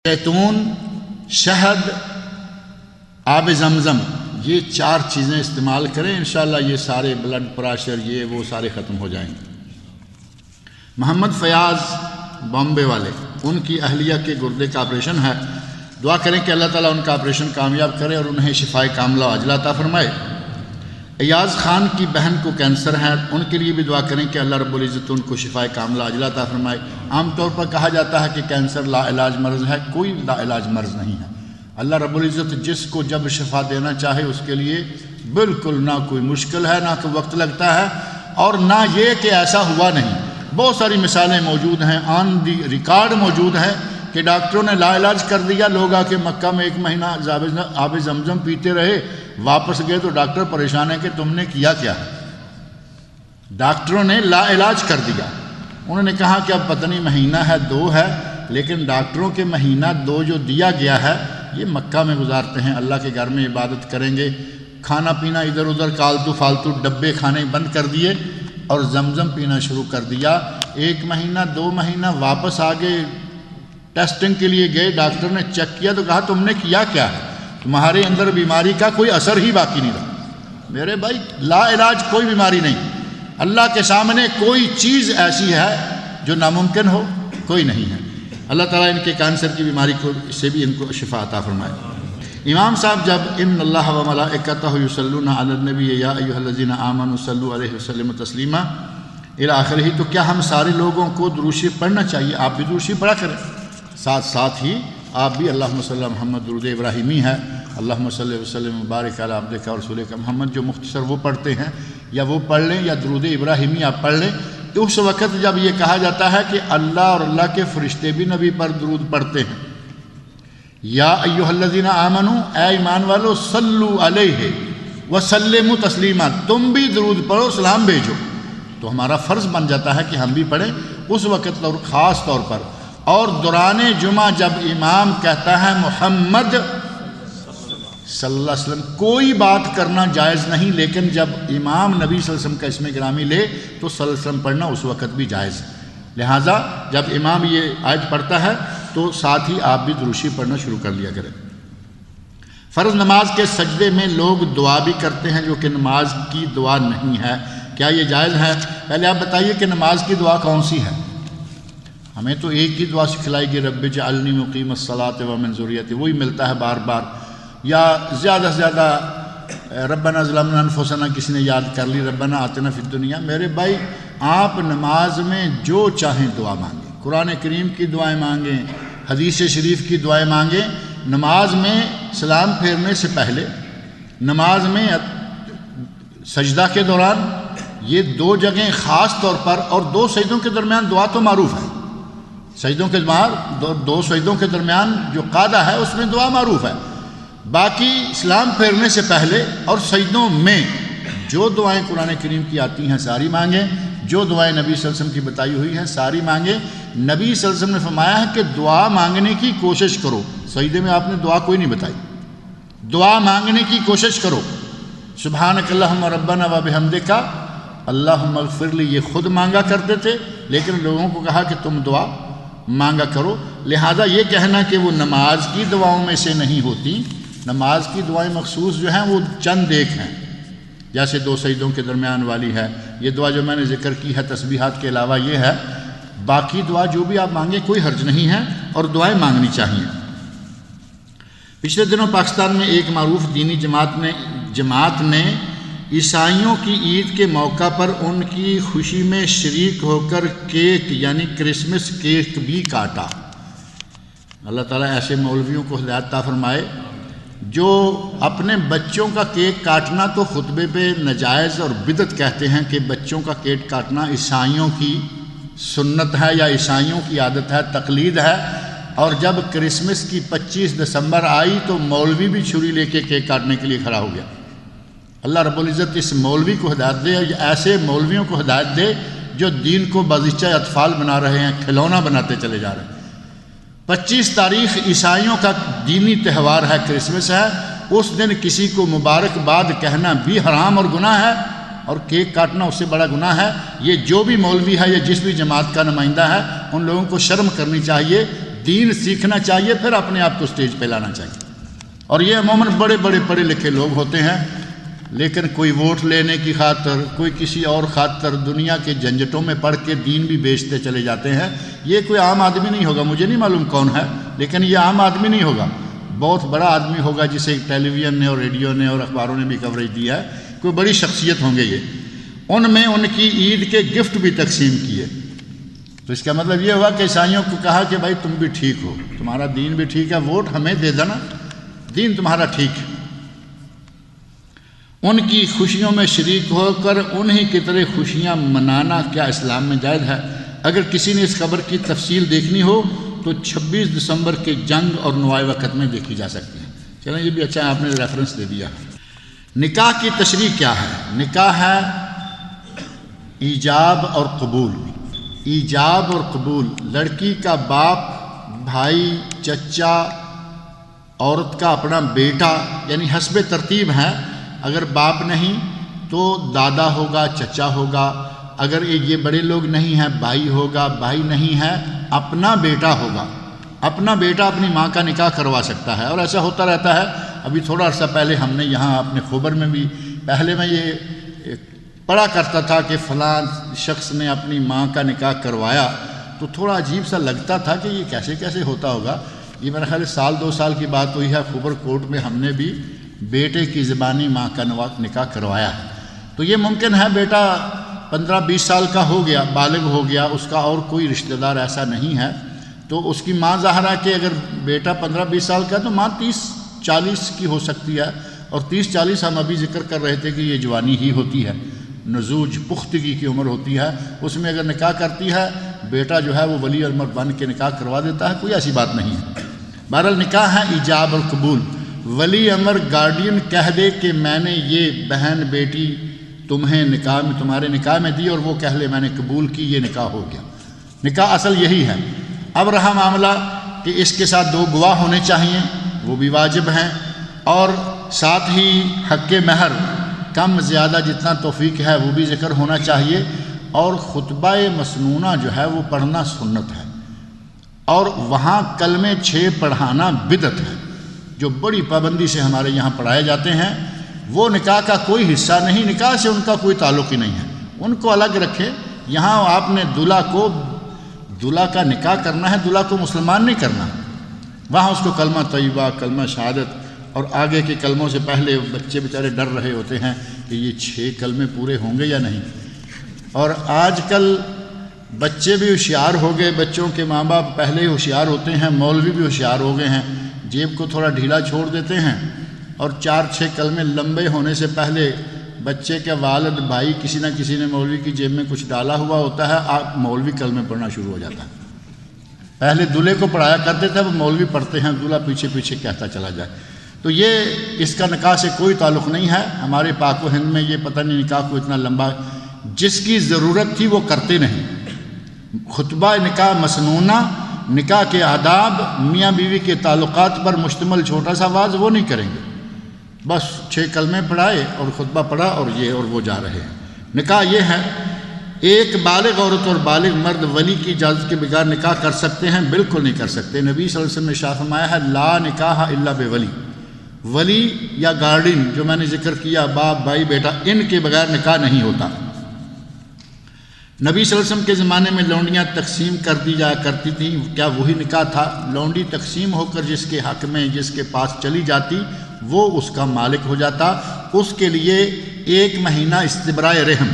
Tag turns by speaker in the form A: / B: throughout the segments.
A: زیتون، شہد، آب زمزم، یہ 4 چیزیں استعمال کریں، انشاءاللہ یہ سارے بلڈ پریشر یہ وہ سارے ختم ہو جائیں گے۔ محمد فیاض بامبے والے، ان کی اہلیہ کے گردے کا آپریشن ہے، دعا کریں کہ اللہ تعالیٰ ان کا آپریشن کامیاب کرے اور انہیں شفائے کاملہ عاجلہ عطا فرمائے۔ ایاز خان کی بہن کو کینسر ہے، ان کے لیے بھی دعا کریں کہ اللہ رب العزت ان کو شفائے کاملہ عاجلہ عطا فرمائے۔ عام طور پر کہا جاتا ہے کہ کینسر لا علاج مرض ہے، کوئی لا علاج مرض نہیں ہے۔ اللہ رب العزت جس کو جب شفا دینا چاہے اس کے لیے بالکل نہ کوئی مشکل ہے، نہ کوئی وقت لگتا ہے، اور نہ یہ کہ ایسا ہوا نہیں۔ بہت ساری مثالیں موجود ہیں، آن دی ریکارڈ موجود ہیں کہ ڈاکٹروں نے لا علاج کر دیا، لوگ آ کے مکہ میں 1 مہینہ آب زمزم پیتے رہے، واپس گئے تو ڈاکٹر پریشان ہے کہ تم نے کیا کیا ہے۔ ڈاکٹروں نے لا علاج کر دیا، انہوں نے کہا کہ اب پتہ نہیں مہینہ ہے 2 ہے، لیکن ڈاکٹروں کے مہینہ 2 جو دیا گیا ہے یہ مکہ میں گزارتے ہیں، اللہ کے گھر میں عبادت کریں گے، کھانا پینا ادھر ادھر کالتو فالتو ڈبے کھانے بند کر دیے اور زمزم پینا شروع کر دیا۔ 1 مہینہ 2 مہینہ واپس آگے ٹیسٹنگ کے لیے گئے، ڈاکٹر نے چیک کیا تو کہا تم نے کیا کیا ہے، تمہارے اندر بیماری کا کوئی اثر ہی باقی نہیں رہا۔ میرے بھائی لا علاج کوئی بیماری نہیں، اللہ کے سامنے کوئی چیز ایسی ہے جو ناممکن ہو، کوئی نہیں ہے۔ اللہ تعالیٰ ان کے کینسر کی بیماری کو سے بھی ان کو شفا عطا فرمائے۔ امام صاحب جب ان اللہ و ملائکتہ یصلون علی النبی یا ایھا الذین آمنوا صلوا علیہ وسلم تسلیما الی آخرہ، تو کیا ہم سارے لوگوں کو درود شریف پڑھنا چاہیے؟ آپ بھی درود شریف پڑھا کریں، ساتھ ہی آپ بھی اللہم صلی علی محمد درود ابراہیمی ہے، اللہم صلی وسلم وبارک علی عبدک ورسولک محمد، جو مختصر وہ پڑھتے ہیں یا وہ پڑھ لیں یا درود ابراہیمی آپ پڑھ لیں۔ تو اس وقت جب یہ کہا جاتا ہے کہ اللہ اور اللہ کے فرشتے بھی نبی پر درود پڑھتے ہیں، یا ایھا الذین آمنوا، اے ایمان والو، صلو علیہ وسلموا تسلیما، تم بھی درود پڑھو، سلام بھیجو، تو ہمارا فرض بن جاتا ہے کہ ہم بھی پڑھیں اس وقت اور خاص طور پر۔ اور دوران جمعہ جب امام کہتا ہے محمد صلی اللہ علیہ وسلم، کوئی بات کرنا جائز نہیں، لیکن جب امام نبی صلی اللہ علیہ وسلم کا اسم گرامی لے تو صلی اللہ علیہ وسلم پڑھنا اس وقت بھی جائز ہے۔ لہٰذا جب امام یہ آیت پڑھتا ہے تو ساتھ ہی آپ بھی درود شریف پڑھنا شروع کر لیا کریں۔ فرض نماز کے سجدے میں لوگ دعا بھی کرتے ہیں جو کہ نماز کی دعا نہیں ہے، کیا یہ جائز ہے؟ پہلے آپ بتائیے کہ نماز کی دعا کون سی ہے؟ ہمیں تو ایک ہی دعا سکھلائی گئی، رب اجعلنی مقیم الصلاۃ ومن ذریتی، وہی ملتا ہے بار بار، یا زیادہ سے زیادہ ربنا ظلمنا انفسنا کسی نے یاد کر لی، ربنا آتنا فی الدنیا۔ میرے بھائی آپ نماز میں جو چاہیں دعا مانگیں، قرآن کریم کی دعائیں مانگیں، حدیث شریف کی دعائیں مانگیں۔ نماز میں سلام پھیرنے سے پہلے، نماز میں سجدہ کے دوران، یہ 2 جگہیں خاص طور پر، اور 2 سجدوں کے درمیان دعا تو معروف ہے، سجدوں کے بعد 2 سجدوں کے درمیان جو قاعدہ ہے اس میں دعا معروف ہے۔ باقی سلام پھیرنے سے پہلے اور سجدوں میں جو دعائیں قرآن کریم کی آتی ہیں ساری مانگیں، جو دعائیں نبی صلی اللہ علیہ وسلم کی بتائی ہوئی ہیں ساری مانگیں۔ نبی صلی اللہ علیہ وسلم نے فرمایا ہے کہ دعا مانگنے کی کوشش کرو، سجدے میں آپ نے دعا کوئی نہیں بتائی، دعا مانگنے کی کوشش کرو۔ سبحانک اللہم ربنا وبحمدک اللہم اغفر لی، یہ خود مانگا کرتے تھے، لیکن لوگوں کو کہا کہ تم دعا مانگا کرو۔ لہذا یہ کہنا کہ وہ نماز کی دعاؤں میں سے نہیں ہوتی، نماز کی دعائیں مخصوص جو ہیں وہ چند ایک ہیں، جیسے 2 سجدوں کے درمیان والی ہے، یہ دعا جو میں نے ذکر کی ہے، تسبیحات کے علاوہ یہ ہے۔ باقی دعا جو بھی آپ مانگیں کوئی حرج نہیں ہے، اور دعائیں مانگنی چاہیے۔ پچھلے دنوں پاکستان میں ایک معروف دینی جماعت نے عیسائیوں کی عید کے موقع پر ان کی خوشی میں شریک ہو کر کیک یعنی کرسمس کیک بھی کاٹا۔ اللہ تعالیٰ ایسے مولویوں کو ہدایت عطا فرمائے جو اپنے بچوں کا کیک کاٹنا تو خطبے پہ ناجائز اور بدعت کہتے ہیں کہ بچوں کا کیک کاٹنا عیسائیوں کی سنت ہے یا عیسائیوں کی عادت ہے، تقلید ہے، اور جب کرسمس کی 25 دسمبر آئی تو مولوی بھی چھری لے کے کیک کاٹنے کے لیے کھڑا ہو گیا۔ اللہ رب العزت اس مولوی کو ہدایت دے، اور ایسے مولویوں کو ہدایت دے جو دین کو بازیچہ اطفال بنا رہے ہیں، کھلونا بناتے چلے جا رہے ہیں۔ 25 تاریخ عیسائیوں کا دینی تہوار ہے، کرسمس ہے، اس دن کسی کو مبارکباد کہنا بھی حرام اور گناہ ہے، اور کیک کاٹنا اس سے بڑا گناہ ہے۔ یہ جو بھی مولوی ہے یا جس بھی جماعت کا نمائندہ ہے ان لوگوں کو شرم کرنی چاہیے، دین سیکھنا چاہیے، پھر اپنے آپ کو سٹیج پہ لانا چاہیے۔ اور یہ عموماً بڑے بڑے پڑھے لکھے لوگ ہوتے ہیں، لیکن کوئی ووٹ لینے کی خاطر، کوئی کسی اور خاطر دنیا کے جھنجھٹوں میں پڑھ کے دین بھی بیچتے چلے جاتے ہیں۔ یہ کوئی عام آدمی نہیں ہوگا، مجھے نہیں معلوم کون ہے، لیکن یہ عام آدمی نہیں ہوگا، بہت بڑا آدمی ہوگا جسے ٹیلی ویژن نے اور ریڈیو نے اور اخباروں نے بھی کوریج دیا ہے، کوئی بڑی شخصیت ہوں گے یہ۔ ان میں ان کی عید کے گفٹ بھی تقسیم کیے، تو اس کا مطلب یہ ہوا کہ عیسائیوں کو کہا کہ بھائی تم بھی ٹھیک ہو، تمہارا دین بھی ٹھیک ہے، ووٹ ہمیں دے دینا، دین تمہارا ٹھیک ہے۔ ان کی خوشیوں میں شریک ہو کر انہی کی طرح خوشیاں منانا کیا اسلام میں جائز ہے؟ اگر کسی نے اس خبر کی تفصیل دیکھنی ہو تو 26 دسمبر کے جنگ اور نوائے وقت میں دیکھی جا سکتی ہے۔ چلیں یہ بھی اچھا ہے، آپ نے ریفرنس دے دیا۔ نکاح کی تشریح کیا ہے؟ نکاح ہے ایجاب اور قبول۔ ایجاب اور قبول، لڑکی کا باپ، بھائی، چچا، عورت کا اپنا بیٹا، یعنی حسب ترتیب ہے۔ اگر باپ نہیں تو دادا ہوگا، چچا ہوگا، اگر یہ بڑے لوگ نہیں ہیں بھائی ہوگا، بھائی نہیں ہے اپنا بیٹا ہوگا۔ اپنا بیٹا اپنی ماں کا نکاح کروا سکتا ہے، اور ایسا ہوتا رہتا ہے۔ ابھی تھوڑا عرصہ پہلے ہم نے یہاں اپنے خبر میں بھی، پہلے میں یہ پڑھا کرتا تھا کہ فلاں شخص نے اپنی ماں کا نکاح کروایا، تو تھوڑا عجیب سا لگتا تھا کہ یہ کیسے کیسے ہوتا ہوگا۔ یہ میرا خیال سال 2 سال کی بات ہوئی ہے، خبر کوٹ میں ہم نے بھی بیٹے کی زبانی ماں کا نکاح کروایا ہے۔ تو یہ ممکن ہے بیٹا 15-20 سال کا ہو گیا، بالغ ہو گیا، اس کا اور کوئی رشتہ دار ایسا نہیں ہے، تو اس کی ماں ظاہر ہے کہ اگر بیٹا 15-20 سال کا ہے تو ماں 30-40 کی ہو سکتی ہے، اور 30-40 ہم ابھی ذکر کر رہے تھے کہ یہ جوانی ہی ہوتی ہے، نضوج پختگی کی عمر ہوتی ہے، اس میں اگر نکاح کرتی ہے بیٹا جو ہے وہ ولی امر بن کے نکاح کروا دیتا ہے، کوئی ایسی بات نہیں ہے۔ بہرحال نکاح ہے ایجاب اور قبول۔ ولی امر گارڈین کہہ دے کہ میں نے یہ بہن بیٹی تمہارے نکاح میں دی، اور وہ کہہ لے میں نے قبول کی، یہ نکاح ہو گیا۔ نکاح اصل یہی ہے۔ اب رہا معاملہ کہ اس کے ساتھ 2 گواہ ہونے چاہیے، وہ بھی واجب ہیں، اور ساتھ ہی حق مہر کم زیادہ جتنا توفیق ہے وہ بھی ذکر ہونا چاہیے، اور خطبہ مسنونہ جو ہے وہ پڑھنا سنت ہے، اور وہاں کلمے 6 پڑھانا بدعت ہے، جو بڑی پابندی سے ہمارے یہاں پڑھائے جاتے ہیں۔ وہ نکاح کا کوئی حصہ نہیں، نکاح سے ان کا کوئی تعلق ہی نہیں ہے، ان کو الگ رکھے۔ یہاں آپ نے دلہا کا نکاح کرنا ہے، دلہا کو مسلمان نہیں کرنا، وہاں اس کو کلمہ طیبہ، کلمہ شہادت اور آگے کے کلموں سے پہلے بچے بیچارے ڈر رہے ہوتے ہیں کہ یہ 6 کلمے پورے ہوں گے یا نہیں۔ اور آج کل بچے بھی ہوشیار ہو گئے، بچوں کے ماں باپ پہلے ہی ہوشیار ہوتے ہیں، مولوی بھی ہوشیار ہو گئے ہیں، جیب کو تھوڑا ڈھیلا چھوڑ دیتے ہیں، اور 4-6 کلمے لمبے ہونے سے پہلے بچے کے والد بھائی کسی نہ کسی نے مولوی کی جیب میں کچھ ڈالا ہوا ہوتا ہے، آپ مولوی کلمے پڑھنا شروع ہو جاتا ہے۔ پہلے دولہے کو پڑھایا کرتے تھے، وہ مولوی پڑھتے ہیں، دولہا پیچھے پیچھے کہتا چلا جائے۔ تو یہ اس کا نکاح سے کوئی تعلق نہیں ہے۔ ہمارے پاک و ہند میں یہ پتہ نہیں نکاح کو اتنا لمبا، جس کی ضرورت تھی وہ کرتے نہیں۔ خطبہ نکاح مسنونہ، نکاح کے آداب، میاں بیوی کے تعلقات پر مشتمل چھوٹا سا واز وہ نہیں کریں گے، بس 6 کلمے پڑھائے اور خطبہ پڑھا اور یہ اور وہ جا رہے ہیں۔ نکاح یہ ہے، ایک بالغ عورت اور بالغ مرد ولی کی اجازت کے بغیر نکاح کر سکتے ہیں؟ بالکل نہیں کر سکتے۔ نبی صلی اللہ علیہ وسلم نے ارشاد فرمایا ہے لا نکاح الا بولی، ولی یا گارڈین جو میں نے ذکر کیا، باپ بھائی بیٹا، ان کے بغیر نکاح نہیں ہوتا۔ نبی صلی اللہ علیہ وسلم کے زمانے میں لونڈیاں تقسیم کر دی جایا کرتی تھیں، کیا وہی نکاح تھا؟ لونڈی تقسیم ہو کر جس کے حق میں جس کے پاس چلی جاتی وہ اس کا مالک ہو جاتا، اس کے لیے 1 مہینہ استبراء رحم،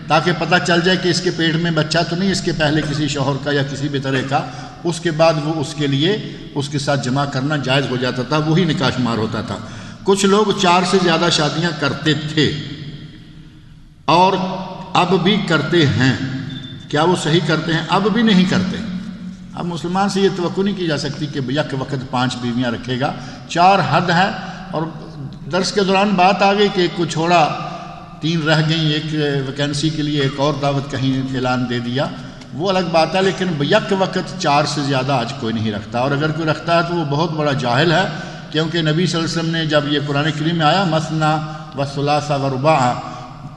A: تاکہ پتہ چل جائے کہ اس کے پیٹ میں بچہ تو نہیں اس کے پہلے کسی شوہر کا یا کسی بھی طرح کا، اس کے بعد وہ اس کے لیے اس کے ساتھ جمع کرنا جائز ہو جاتا تھا، وہی نکاح شمار ہوتا تھا۔ کچھ لوگ 4 سے زیادہ شادیاں کرتے تھے اور اب بھی کرتے ہیں، کیا وہ صحیح کرتے ہیں؟ اب بھی نہیں کرتے۔ اب مسلمان سے یہ توقع نہیں کی جا سکتی کہ یک وقت 5 بیویاں رکھے گا، 4 حد ہے۔ اور درس کے دوران بات آ گئی کہ ایک کو چھوڑا، 3 رہ گئیں، ایک ویکینسی کے لیے ایک اور دعوت کہیں اعلان دے دیا، وہ الگ بات ہے، لیکن یک وقت 4 سے زیادہ آج کوئی نہیں رکھتا، اور اگر کوئی رکھتا ہے تو وہ بہت بڑا جاہل ہے، کیونکہ نبی صلی اللہ علیہ وسلم نے جب یہ قرآن کریم میں آیا مثنا و ثلاث و رباع،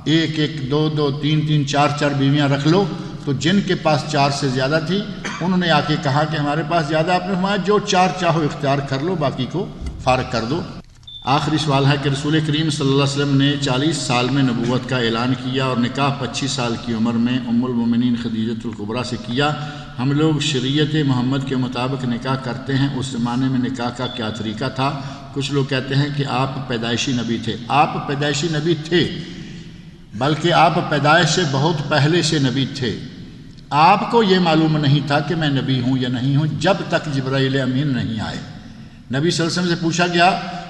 A: 1-1 2-2 3-3 4-4 بیویاں رکھ لو، تو جن کے پاس 4 سے زیادہ تھی انہوں نے آ کے کہا کہ ہمارے پاس زیادہ، آپ نے فرمایا جو 4 چاہو اختیار کر لو، باقی کو فارغ کر دو۔ آخری سوال ہے کہ رسول کریم صلی اللہ علیہ وسلم نے 40 سال میں نبوت کا اعلان کیا اور نکاح 25 سال کی عمر میں ام المومنین خدیجۃ الکبریٰ سے کیا۔ ہم لوگ شریعت محمد کے مطابق نکاح کرتے ہیں، اس زمانے میں نکاح کا کیا طریقہ تھا؟ کچھ لوگ کہتے ہیں کہ آپ پیدائشی نبی تھے۔ آپ پیدائشی نبی تھے، بلکہ آپ پیدائش سے بہت پہلے سے نبی تھے۔ آپ کو یہ معلوم نہیں تھا کہ میں نبی ہوں یا نہیں ہوں جب تک جبرائیل امین نہیں آئے۔ نبی صلی اللہ علیہ وسلم سے پوچھا گیا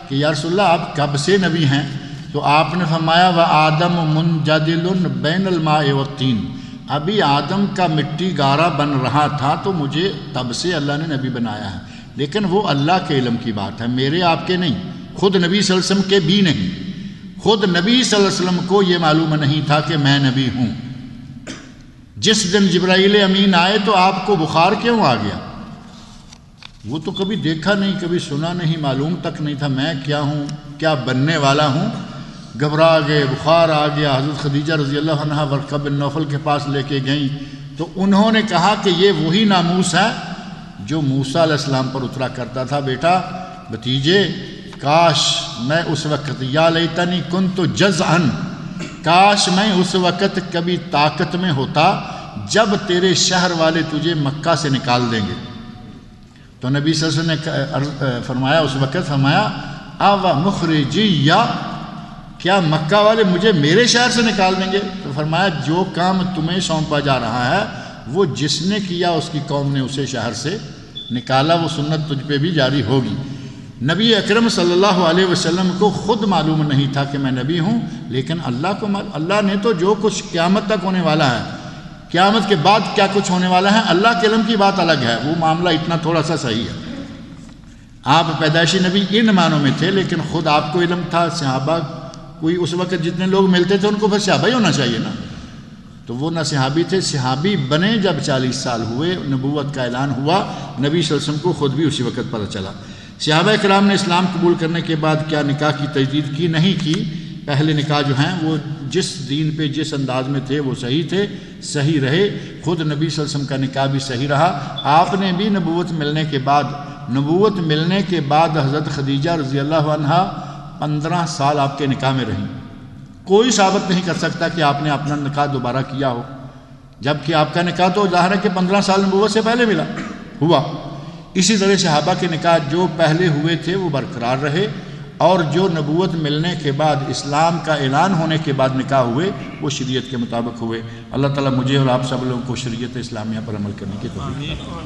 A: کہ یا رسول اللہ آپ کب سے نبی ہیں؟ تو آپ نے فرمایا وَآدَمُ مُنْجَدِلٌ بَيْنَ الْمَاءِ وَالطِّينِ، ابھی آدم کا مٹی گارا بن رہا تھا تو مجھے تب سے اللہ نے نبی بنایا ہے، لیکن وہ اللہ کے علم کی بات ہے، میرے آپ کے نہیں، خود نبی صلی اللہ علیہ وسلم کے بھی نہیں۔ خود نبی صلی اللہ علیہ وسلم کو یہ معلوم نہیں تھا کہ میں نبی ہوں۔ جس دن جبرائیل امین آئے تو آپ کو بخار کیوں آ گیا؟ وہ تو کبھی دیکھا نہیں، کبھی سنا نہیں، معلوم تک نہیں تھا میں کیا ہوں، کیا بننے والا ہوں۔ گھبرا گئے، بخار آ گیا، حضرت خدیجہ رضی اللہ عنہا ورقہ بن نوفل کے پاس لے کے گئیں تو انہوں نے کہا کہ یہ وہی ناموس ہے جو موسیٰ علیہ السلام پر اترا کرتا تھا۔ بیٹا، بھتیجے، کاش میں اس وقت، یا لیتنی کنت جزعا، کاش میں اس وقت کبھی طاقت میں ہوتا جب تیرے شہر والے تجھے مکہ سے نکال دیں گے۔ تو نبی صلی اللہ علیہ وسلم نے فرمایا، اس وقت فرمایا آوا مخرجی، یا کیا مکہ والے مجھے میرے شہر سے نکال دیں گے؟ تو فرمایا جو کام تمہیں سونپا جا رہا ہے وہ جس نے کیا اس کی قوم نے اسے شہر سے نکالا، وہ سنت تجھ پہ بھی جاری ہوگی۔ نبی اکرم صلی اللہ علیہ وسلم کو خود معلوم نہیں تھا کہ میں نبی ہوں، لیکن اللہ نے تو جو کچھ قیامت تک ہونے والا ہے، قیامت کے بعد کیا کچھ ہونے والا ہے، اللہ کے علم کی بات الگ ہے، وہ معاملہ اتنا تھوڑا سا صحیح ہے۔ آپ پیدائشی نبی ان معنوں میں تھے، لیکن خود آپ کو علم تھا، صحابہ کوئی اس وقت جتنے لوگ ملتے تھے ان کو پھر صحابہ ہی ہونا چاہیے نا، تو وہ نہ صحابی تھے، صحابی بنے جب 40 سال ہوئے، نبوت کا اعلان ہوا، نبی صلی اللہ علیہ وسلم کو خود بھی اسی وقت پتہ چلا۔ صحابہ کرام نے اسلام قبول کرنے کے بعد کیا نکاح کی تجدید کی؟ نہیں کی۔ پہلے نکاح جو ہیں وہ جس دین پہ جس انداز میں تھے وہ صحیح تھے، صحیح رہے۔ خود نبی صلی اللہ علیہ وسلم کا نکاح بھی صحیح رہا۔ آپ نے بھی نبوت ملنے کے بعد حضرت خدیجہ رضی اللہ عنہا 15 سال آپ کے نکاح میں رہیں۔ کوئی ثابت نہیں کر سکتا کہ آپ نے اپنا نکاح دوبارہ کیا ہو، جبکہ آپ کا نکاح تو ظاہر ہے کہ 15 سال نبوت سے پہلے ہوا۔ اسی طرح صحابہ کے نکاح جو پہلے ہوئے تھے وہ برقرار رہے، اور جو نبوت ملنے کے بعد، اسلام کا اعلان ہونے کے بعد نکاح ہوئے وہ شریعت کے مطابق ہوئے۔ اللہ تعالیٰ مجھے اور آپ سب لوگوں کو شریعت اسلامیہ پر عمل کرنے کی توفیق عطا فرمائے۔